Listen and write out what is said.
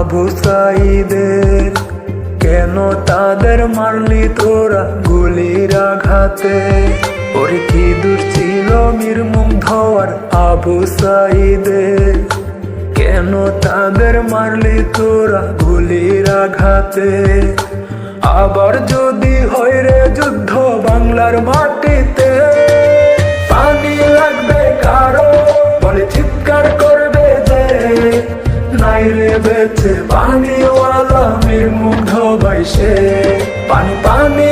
আবু সাঈদের। কেন তাদের মারলি তোরা গুলির আঘাতে? ওরে কি দোষ ছিল মীর মুগ্ধর আবু সাঈদের? কেন তাদের মারলি তোরা গুলির আঘাতে? আবার যদি হয় রে যুদ্ধ বাংলার মাটিতে, পানি লাগবে কারো বলে চিৎকার করবে যে, নাই রে বেঁচে পানিওয়ালা মীর মুগ্ধ ভাই সে। পানি পানি